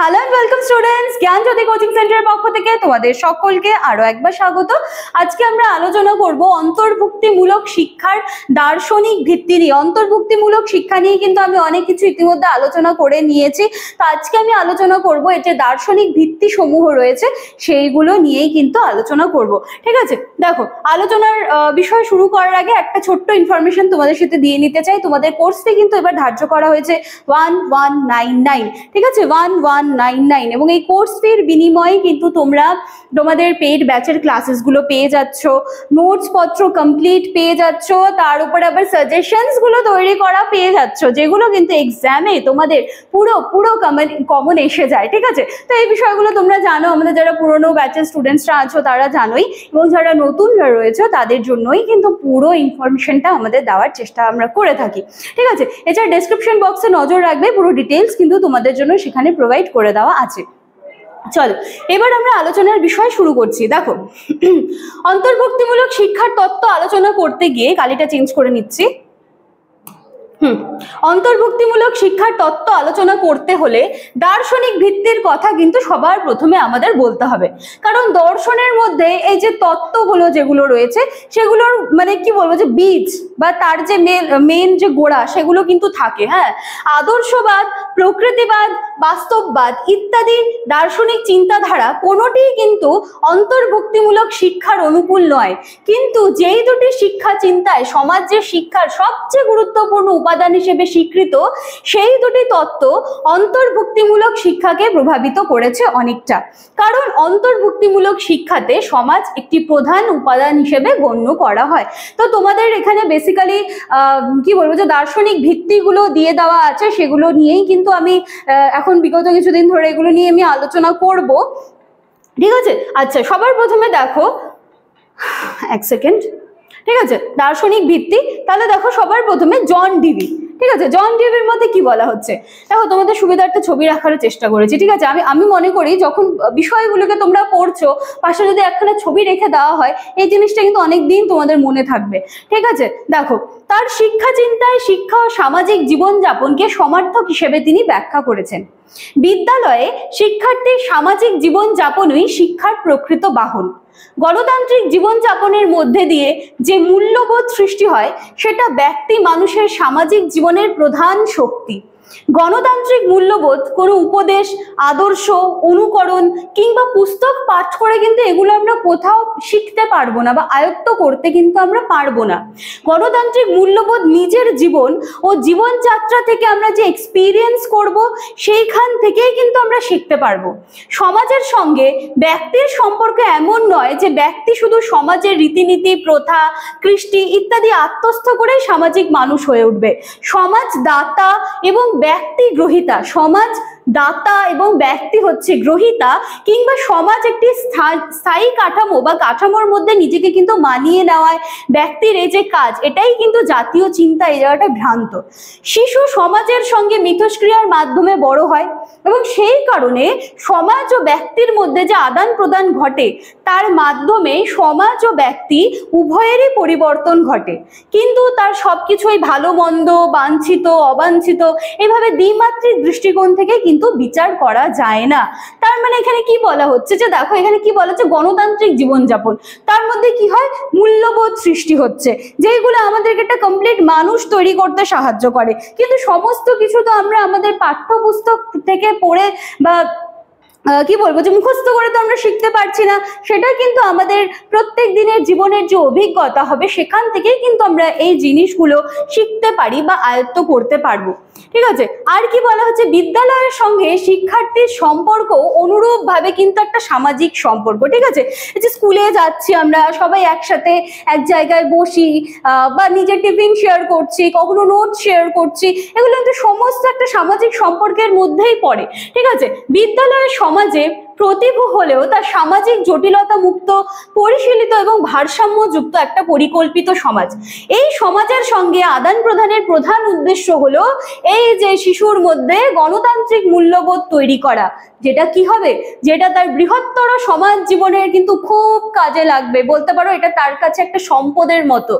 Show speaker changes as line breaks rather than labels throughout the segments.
Hello and welcome students, Gyanjyoti coaching সেন্টারের পক্ষ থেকে তোমাদের সকলকে আরো একবার স্বাগত। আজকে আমরা আলোচনা করব অন্তর্ভুক্তিমূলক শিক্ষার দার্শনিক ভিত্তি নিয়ে। অন্তর্ভুক্তিমূলক শিক্ষা নিয়ে কিন্তু আমি অনেক কিছু ইতিমধ্যে আলোচনা করে নিয়েছি। তো আজকে আমি আলোচনা করব এর যে দার্শনিক ভিত্তি সমূহ রয়েছে সেইগুলো নিয়েই কিন্তু আলোচনা করব। ঠিক আছে, দেখো আলোচনার বিষয় শুরু করার আগে একটা ছোট্ট ইনফরমেশন তোমাদের সাথে দিয়ে নিতে চাই। তোমাদের কোর্স ফি কিন্তু এবার ধার্য করা হয়েছে 1199। ঠিক আছে, 1199, এবং এই কোর্স ফির বিনিময়ে কিন্তু তোমরা তোমাদের পেইড ব্যাচের ক্লাসেসগুলো পেয়ে যাচ্ছ, নোটস পত্র কমপ্লিট পেয়ে যাচ্ছ, তার উপরে আবার সাজেশনস গুলো তৈরি করা পেয়ে যাচ্ছ, যেগুলো কিন্তু এক্সামে তোমাদের পুরো কমন এসে যায়। ঠিক আছে, তো এই বিষয়গুলো তোমরা জানো, আমাদের যারা পুরনো ব্যাচের স্টুডেন্টসরা আছো তারা জানোই, এবং যারা নতুনরা রয়েছে তাদের জন্যই কিন্তু পুরো ইনফরমেশনটা আমাদের দেওয়ার চেষ্টা আমরা করে থাকি। ঠিক আছে, এছাড়া ডেসক্রিপশন বক্সে নজর রাখবে, পুরো ডিটেলস কিন্তু তোমাদের জন্য সেখানে প্রোভাইড করে দেওয়া আছে। চলো এবার আমরা আলোচনার বিষয় শুরু করছি। দেখো, অন্তর্ভুক্তিমূলক শিক্ষার তত্ত্ব আলোচনা করতে গিয়ে কালিটা চেঞ্জ করে নিচ্ছি। অন্তর্ভুক্তিমূলক শিক্ষার তত্ত্ব আলোচনা করতে হলে দার্শনিক ভিত্তির কথা কিন্তু সবার প্রথমে আমাদের বলতে হবে, কারণ দর্শনের মধ্যে এই যে তত্ত্বগুলো যেগুলো রয়েছে সেগুলোর মানে কি বলবো যে বীজ বা তার যে মেন যে গোড়া সেগুলো কিন্তু থাকে। হ্যাঁ, আদর্শবাদ, প্রকৃতিবাদ, বাস্তববাদ ইত্যাদি দার্শনিক চিন্তাধারা কোনোটিই কিন্তু অন্তর্ভুক্তিমূলক শিক্ষার অনুকূল নয়, কিন্তু যেই দুটি শিক্ষা চিন্তায় সমাজের শিক্ষার সবচেয়ে গুরুত্বপূর্ণ উপাদান হিসেবে স্বীকৃত, সেই দুটি তত্ত্ব অন্তর্ভুক্তিমূলক শিক্ষাকে প্রভাবিত করেছে অনেকটা। কারণ অন্তর্ভুক্তিমূলক শিক্ষাতে সমাজ একটি প্রধান উপাদান হিসেবে গণ্য করা হয়। তো তোমাদের এখানে বেসিক্যালি কি বলবো যে দার্শনিক ভিত্তিগুলো দিয়ে দেওয়া আছে, সেগুলো নিয়েই কিন্তু আমি এখন বিগত কিছুদিন ধরে এগুলো নিয়ে আমি আলোচনা করব। ঠিক আছে, আচ্ছা সবার প্রথমে দেখো, এক সেকেন্ড। ঠিক আছে, দার্শনিক ভিত্তি, তাহলে দেখো সবার প্রথমে জন ডিভি। ঠিক আছে, জন ডিভির মধ্যে কি বলা হচ্ছে দেখো, তোমাদের সুবিধার্থে ছবি রাখার চেষ্টা করেছি। ঠিক আছে, আমি মনে করি যখন বিষয়গুলোকে তোমরা পড়ছো পাশে যদি একখানা ছবি রেখে দেওয়া হয়, এই জিনিসটা কিন্তু অনেকদিন তোমাদের মনে থাকবে। ঠিক আছে, দেখো তার শিক্ষা চিন্তায় শিক্ষা ও সামাজিক জীবনযাপনকে সমার্থক হিসেবে তিনি ব্যাখ্যা করেছেন। বিদ্যালয়ে শিক্ষার্থীর সামাজিক জীবনযাপনই শিক্ষার প্রকৃত বাহন। গণতান্ত্রিক জীবনযাপনের মধ্যে দিয়ে যে মূল্যবোধ সৃষ্টি হয় সেটা ব্যক্তি মানুষের সামাজিক জীবনের প্রধান শক্তি। গণতান্ত্রিক মূল্যবোধ কোনো উপদেশ, আদর্শ, অনুকরণ কিংবা পুস্তক পাঠ করে কিন্তু এগুলো আমরা কোথাও শিখতে পারবো না বা আয়ত্ত করতে কিন্তু আমরা পারবো না। গণতান্ত্রিক মূল্যবোধ নিজের জীবন ও জীবনযাত্রা থেকে আমরা যে এক্সপিরিয়েন্স করব সেইখান থেকেই কিন্তু আমরা শিখতে পারবো। সমাজের সঙ্গে ব্যক্তির সম্পর্ক এমন নয় যে ব্যক্তি শুধু সমাজের রীতিনীতি, প্রথা, কৃষ্টি ইত্যাদি আত্মস্থ করেই সামাজিক মানুষ হয়ে উঠবে। সমাজ দাতা এবং ব্যক্তি গ্রহিতা, সমাজ দাতা এবং ব্যক্তি হচ্ছে গ্রহিতা, কিংবা সমাজ একটি স্থায়ী কাঠামো বা কাঠামোর মধ্যে নিজেকে কিন্তু মানিয়ে নেওয়ায় ব্যক্তির এই যে কাজ, এটাই কিন্তু জাতীয় চিন্তা। এই জায়গাটা ভ্রান্ত। শিশু সমাজের সঙ্গে মিথস্ক্রিয়ার মাধ্যমে বড় হয়, এবং সেই কারণে সমাজ ও ব্যক্তির মধ্যে যে আদান প্রদান ঘটে তার মাধ্যমে সমাজ ও ব্যক্তি উভয়েরই পরিবর্তন ঘটে, কিন্তু তার সবকিছুই ভালো মন্দ, বাঞ্ছিত অবাঞ্ছিত এভাবে দ্বিমাত্রিক দৃষ্টিকোণ থেকে কিন্তু বিচার করা যায় না। তার মানে এখানে কি বলা হচ্ছে যে দেখো, এখানে কি বলা হচ্ছে, গণতান্ত্রিক জীবনযাপন, তার মধ্যে কি হয়, মূল্যবোধ সৃষ্টি হচ্ছে, যেগুলো আমাদেরকে একটা কমপ্লিট মানুষ তৈরি করতে সাহায্য করে। কিন্তু সমস্ত কিছু তো আমরা আমাদের পাঠ্যপুস্তক থেকে পড়ে বা কি বলবো যে মুখস্থ করে তো আমরা শিখতে পারছি না, সেটা কিন্তু আমাদের প্রত্যেক দিনের জীবনের যে অভিজ্ঞতা হবে সেখান থেকেই কিন্তু আমরা এই জিনিসগুলো শিখতে পারি বা আয়ত্ত করতে পারবো। ঠিক আছে, আর কি বলা হচ্ছে, বিদ্যালয়ের সঙ্গে শিক্ষার্থীর সম্পর্ক অনুরূপ ভাবে কিন্তু একটা সামাজিক সম্পর্ক। ঠিক আছে, এই যে স্কুলে যাচ্ছি আমরা সবাই একসাথে এক জায়গায় বসি বা নিজের টিফিন শেয়ার করছি, কখনো নোট শেয়ার করছি, এগুলো কিন্তু সমস্ত একটা সামাজিক সম্পর্কের মধ্যেই পড়ে। ঠিক আছে, বিদ্যালয়ের সমাজে প্রতিভু হলেও তা সামাজিক জটিলতা মুক্ত, পরিশীলিত এবং ভারসাম্যযুক্ত একটা পরিকল্পিত সমাজ। এই সমাজের সঙ্গে আদান প্রদানের প্রধান উদ্দেশ্য হলো এই যে শিশুর মধ্যে গণতান্ত্রিক মূল্যবোধ তৈরি করা, যেটা কি হবে, যেটা তার বৃহত্তর সমাজ জীবনের কিন্তু খুব কাজে লাগবে। বলতে পারো এটা তার কাছে একটা সম্পদের মতো।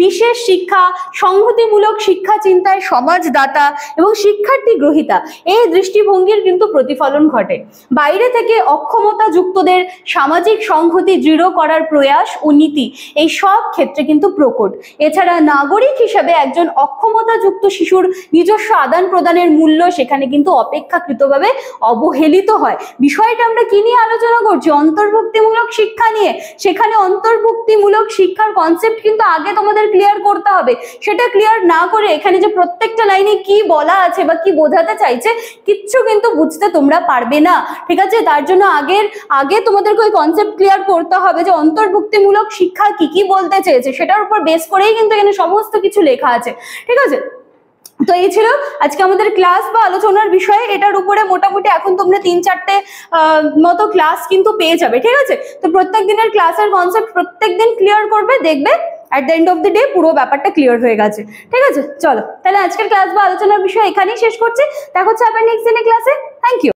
বিশেষ শিক্ষা, সংহতিমূলক শিক্ষা চিন্তায় সমাজদাতা এবং শিক্ষার্থী গ্রহিতা, এই দৃষ্টিভঙ্গির কিন্তু প্রতিফলন ঘটে। বাইরে থেকে অক্ষমতা যুক্তদের সামাজিক সংহতি দৃঢ় করার প্রয়াস ও নীতি এই সব ক্ষেত্রে কিন্তু প্রকট। এছাড়া নাগরিক হিসেবে একজন অক্ষমতা যুক্ত শিশুর নিজস্ব আদান প্রদানের মূল্য সেখানে কিন্তু অপেক্ষাকৃতভাবে অবহেলিত হয়। বিষয়টা আমরা কি নিয়ে আলোচনা করছি? অন্তর্ভুক্তিমূলক শিক্ষা নিয়ে। সেখানে অন্তর্ভুক্তিমূলক শিক্ষার কনসেপ্ট কিন্তু আগে তোমাদের ক্লিয়ার করতে হবে। সেটা ক্লিয়ার না করে এখানে যে প্রত্যেকটা লাইনে কি বলা আছে বা কি বোঝাতে চাইছে কিচ্ছু কিন্তু বুঝতে তোমরা পারবে না, ঠিক আছে? তার জন্য আগে তোমাদেরকে ওই কনসেপ্ট ক্লিয়ার করতে হবে যে অন্তর্ভুক্তিমূলক শিক্ষা কি বলতে চেয়েছে, সেটার উপর বেস করেই কিন্তু এখানে সমস্ত কিছু লেখা আছে, ঠিক আছে? তো এই ছিল আজকে আমাদের ক্লাস বা আলোচনার বিষয়। এটার উপরে মোটামুটি এখন তোমরা 3-4টে মতো ক্লাস কিন্তু পেয়ে যাবে, ঠিক আছে? তো প্রত্যেক দিনের ক্লাসের কনসেপ্ট প্রত্যেকদিন ক্লিয়ার করবে, দেখবে at the end of the day পুরো ব্যাপারটা ক্লিয়ার হয়ে গেছে, ঠিক আছে? চলো তাহলে আজকের ক্লাস বা আলোচনার বিষয় এখানেই শেষ করছি। দেখা হচ্ছে আবার নেক্সট দিনের ক্লাসে। Thank you.